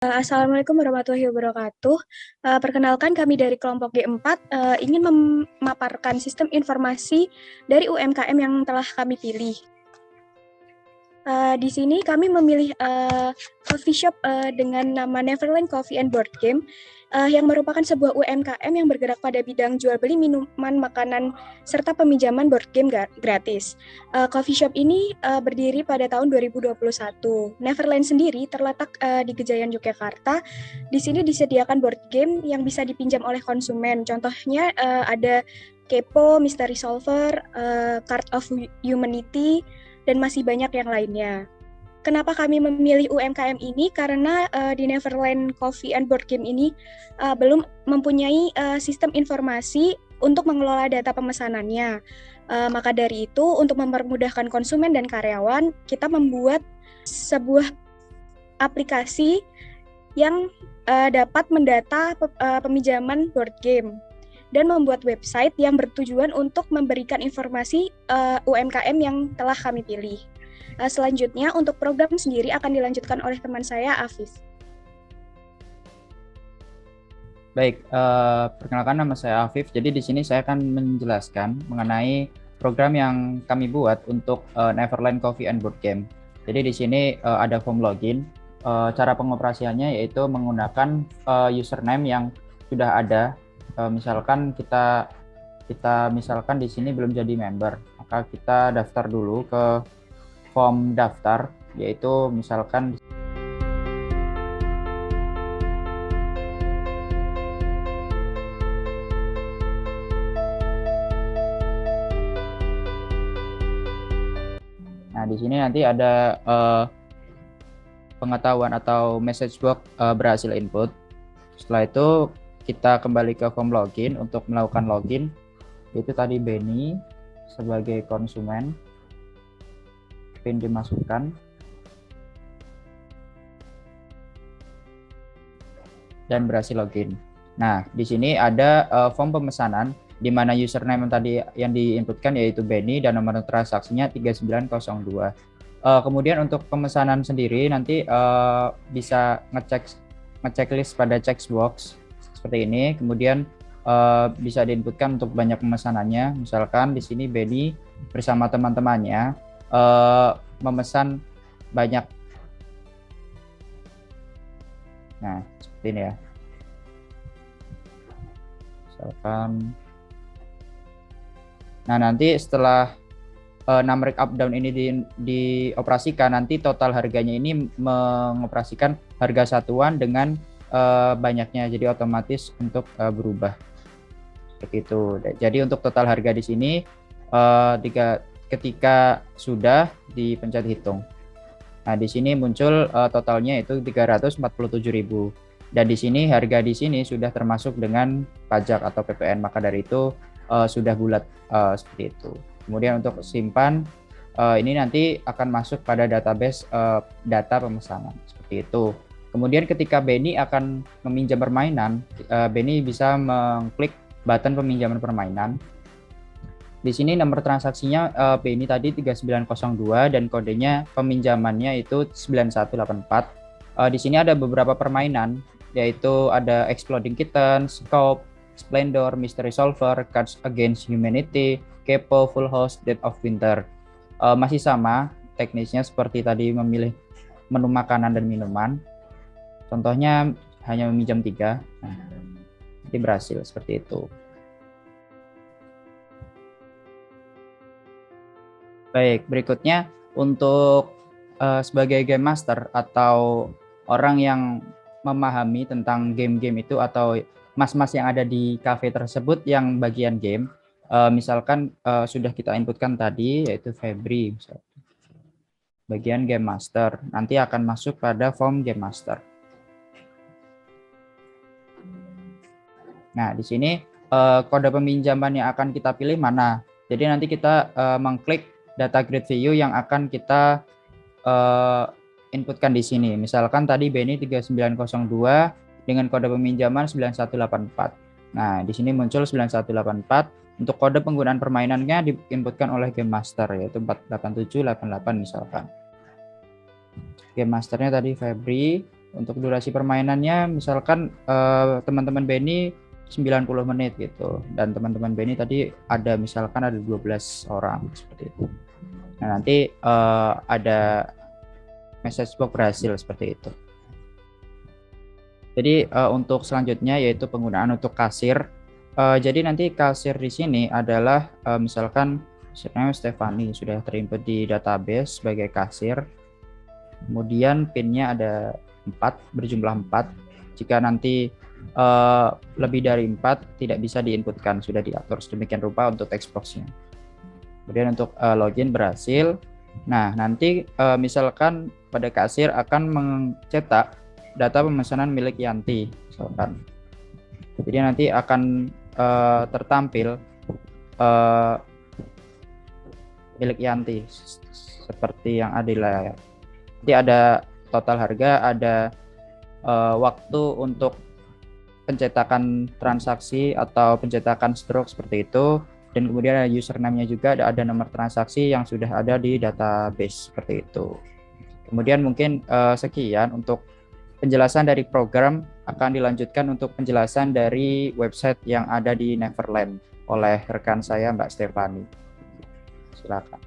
Assalamualaikum warahmatullahi wabarakatuh. Perkenalkan kami dari kelompok G4 ingin memaparkan sistem informasi dari UMKM yang telah kami pilih. Di sini kami memilih coffee shop dengan nama Neverland Coffee and Board Game yang merupakan sebuah UMKM yang bergerak pada bidang jual beli minuman, makanan, serta peminjaman board game gratis. Coffee shop ini berdiri pada tahun 2021. Neverland sendiri terletak di Gejayan, Yogyakarta. Di sini disediakan board game yang bisa dipinjam oleh konsumen. Contohnya ada Kepo, Mystery Solver, Card of Humanity, dan masih banyak yang lainnya. Kenapa kami memilih UMKM ini? Karena di Neverland Coffee and Board Game ini belum mempunyai sistem informasi untuk mengelola data pemesanannya. Maka dari itu, untuk mempermudahkan konsumen dan karyawan, kita membuat sebuah aplikasi yang dapat mendata peminjaman board game dan membuat website yang bertujuan untuk memberikan informasi UMKM yang telah kami pilih. Selanjutnya, untuk program sendiri akan dilanjutkan oleh teman saya, Afif. Baik, perkenalkan nama saya Afif. Jadi di sini saya akan menjelaskan mengenai program yang kami buat untuk Neverland Coffee and Board Game. Jadi di sini ada form login. Cara pengoperasiannya yaitu menggunakan username yang sudah ada. Misalkan kita misalkan di sini belum jadi member, maka kita daftar dulu ke form daftar, yaitu misalkan nah di sini nanti ada pengetahuan atau message box berhasil input. Setelah itu kita kembali ke form login untuk melakukan login, yaitu tadi Benny sebagai konsumen, PIN dimasukkan, dan berhasil login. Nah, di sini ada form pemesanan, di mana username yang tadi yang diinputkan yaitu Benny dan nomor transaksinya 3902. Kemudian untuk pemesanan sendiri nanti bisa ngecek list pada checkbox seperti ini. Kemudian bisa diinputkan untuk banyak pemesanannya. Misalkan di sini Benny bersama teman-temannya memesan banyak. Nah, seperti ini ya. Misalkan. Nah, nanti setelah numeric up down ini dioperasikan, nanti total harganya ini mengoperasikan harga satuan dengan banyaknya, jadi otomatis untuk berubah seperti itu. Jadi untuk total harga di sini ketika sudah dipencet hitung, nah di sini muncul totalnya itu 347.000, dan di sini harga di sini sudah termasuk dengan pajak atau PPN, maka dari itu sudah bulat seperti itu. Kemudian untuk simpan, ini nanti akan masuk pada database data pemesanan seperti itu. Kemudian ketika Benny akan meminjam permainan, Benny bisa mengklik button peminjaman permainan. Di sini nomor transaksinya Benny tadi 3902 dan kodenya peminjamannya itu 9184. Di sini ada beberapa permainan, yaitu ada Exploding Kitten, Scope, Splendor, Mystery Solver, Cards Against Humanity, Kepo, Full House, Dead of Winter. Masih sama teknisnya seperti tadi, memilih menu makanan dan minuman. Contohnya hanya meminjam 3, nah, jadi berhasil seperti itu. Baik, berikutnya untuk sebagai game master atau orang yang memahami tentang game-game itu, atau mas-mas yang ada di cafe tersebut yang bagian game, misalkan sudah kita inputkan tadi yaitu Febri, misalkan bagian game master, nanti akan masuk pada form game master. Nah, di sini kode peminjaman yang akan kita pilih mana. Jadi nanti kita mengklik data grid view yang akan kita inputkan di sini. Misalkan tadi Benny 3902 dengan kode peminjaman 9184. Nah, di sini muncul 9184. Untuk kode penggunaan permainannya diinputkan oleh game master, yaitu 48788 misalkan. Game masternya tadi Febri. Untuk durasi permainannya misalkan teman-teman Benny 90 menit gitu, dan teman-teman Benny tadi ada misalkan ada 12 orang seperti itu. Nah, nanti ada message box berhasil seperti itu. Jadi untuk selanjutnya yaitu penggunaan untuk kasir. Jadi nanti kasir di sini adalah misalkan Stefani sudah terinput di database sebagai kasir. Kemudian PIN-nya ada 4, berjumlah 4. Jika nanti lebih dari 4 tidak bisa diinputkan, sudah diatur sedemikian rupa untuk text box-nya. Kemudian untuk login berhasil. Nah, nanti misalkan pada kasir akan mencetak data pemesanan milik Yanti misalkan. Jadi nanti akan tertampil milik Yanti seperti yang ada di layar. Jadi ada total harga, ada waktu untuk pencetakan transaksi atau pencetakan stroke seperti itu, dan kemudian ada username-nya juga, ada nomor transaksi yang sudah ada di database seperti itu. Kemudian mungkin sekian untuk penjelasan dari program. Akan dilanjutkan untuk penjelasan dari website yang ada di Neverland oleh rekan saya Mbak Stefani. Silakan.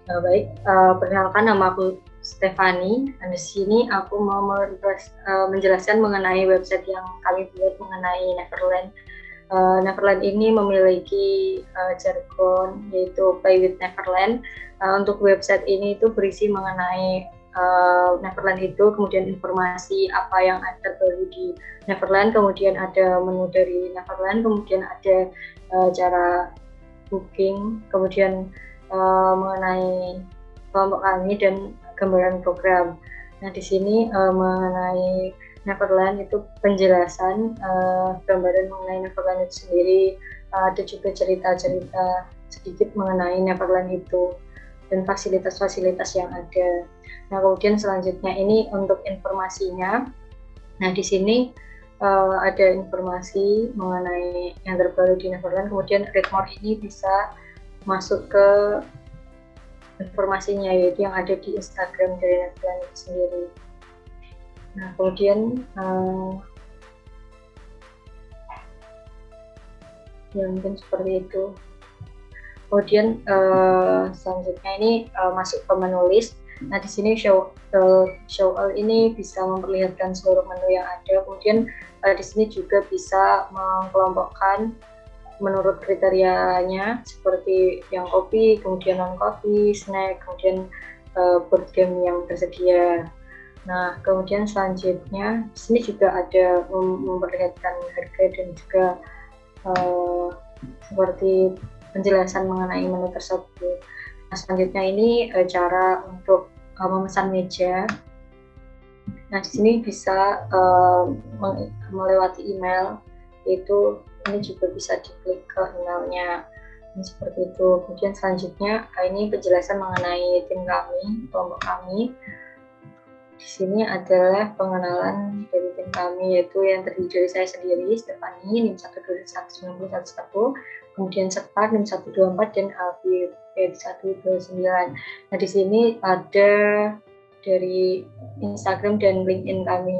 Baik, perkenalkan nama aku Stefani. Di sini aku mau menjelaskan mengenai website yang kami buat mengenai Neverland. Neverland ini memiliki jargon yaitu Play with Neverland. Untuk website ini itu berisi mengenai Neverland itu, kemudian informasi apa yang ada baru di Neverland, kemudian ada menu dari Neverland, kemudian ada cara booking, kemudian mengenai kelompok kami dan gambaran program. Nah, di sini mengenai Neverland itu penjelasan gambaran mengenai Neverland itu sendiri, ada juga cerita-cerita sedikit mengenai Neverland itu dan fasilitas-fasilitas yang ada. Nah, kemudian selanjutnya ini untuk informasinya. Nah, di sini ada informasi mengenai yang terbaru di Neverland, kemudian read more ini bisa masuk ke informasinya yaitu yang ada di Instagram dari Neverland itu sendiri. Nah, kemudian ya mungkin seperti itu. Kemudian selanjutnya ini masuk ke menu list. Nah, di sini show all ini bisa memperlihatkan seluruh menu yang ada. Kemudian di sini juga bisa mengelompokkan menurut kriterianya seperti yang kopi, kemudian non kopi, snack, kemudian board game yang tersedia. Nah, kemudian selanjutnya di sini juga ada memperlihatkan harga dan juga seperti penjelasan mengenai menu tersebut. Nah, selanjutnya ini cara untuk memesan meja. Nah, di sini bisa melewati email, yaitu ini juga bisa diklik ke emailnya. Seperti itu. Kemudian selanjutnya ini penjelasan mengenai tim kami, kelompok kami. Di sini adalah pengenalan dari tim kami, yaitu yang terdiri dari saya sendiri, Stefani, NIM 1219011, kemudian Sekar NIM 124 dan Alfi 129. Nah, di sini ada dari Instagram dan LinkedIn kami,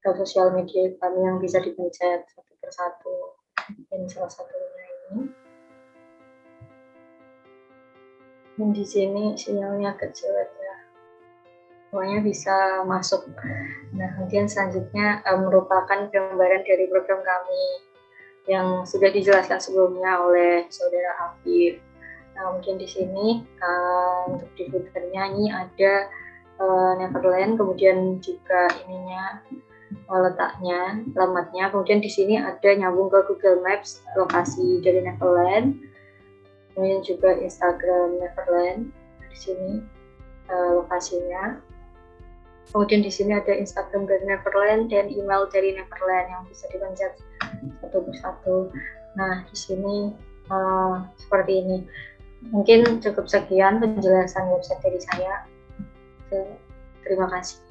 sosial media kami yang bisa dipencet satu persatu. Dan salah satunya ini. Dan di sini sinyalnya agak jelek ya. Pokoknya bisa masuk. Nah, kemudian selanjutnya merupakan gambaran dari program kami yang sudah dijelaskan sebelumnya oleh saudara Afif. Nah, mungkin di sini untuk di footernya ini ada Neverland, kemudian juga ininya letaknya, alamatnya. Kemudian di sini ada nyambung ke Google Maps lokasi dari Neverland. Kemudian juga Instagram Neverland. Di sini lokasinya. Kemudian di sini ada Instagram dari Neverland dan email dari Neverland yang bisa dipencet satu persatu. Nah, di sini seperti ini. Mungkin cukup sekian penjelasan website dari saya. Terima kasih.